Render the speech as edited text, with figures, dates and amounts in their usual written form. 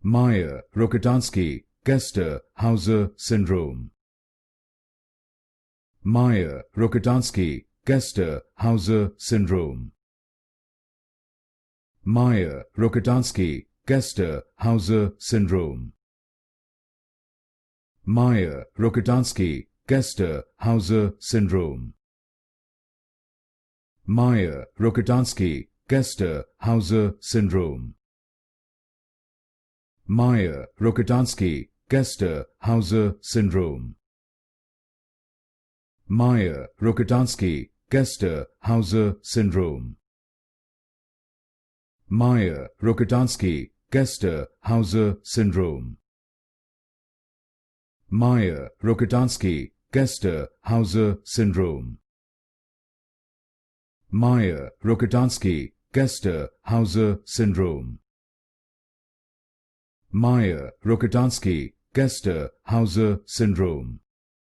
Mayer-Rokitansky-Kuster-Hauser Syndrome. Mayer-Rokitansky-Kuster-Hauser Syndrome. Mayer-Rokitansky-Kuster-Hauser Syndrome. Mayer-Rokitansky-Kuster-Hauser Syndrome. Mayer-Rokitansky-Kuster-Hauser Syndrome. Mayer-Rokitansky-Kuster-Hauser Syndrome. Mayer-Rokitansky-Kuster-Hauser Syndrome. Mayer-Rokitansky-Kuster-Hauser Syndrome. Mayer-Rokitansky-Kuster-Hauser Syndrome. Mayer-Rokitansky-Kuster-Hauser Syndrome. Mayer-Rokitansky-Kuster-Hauser Syndrome.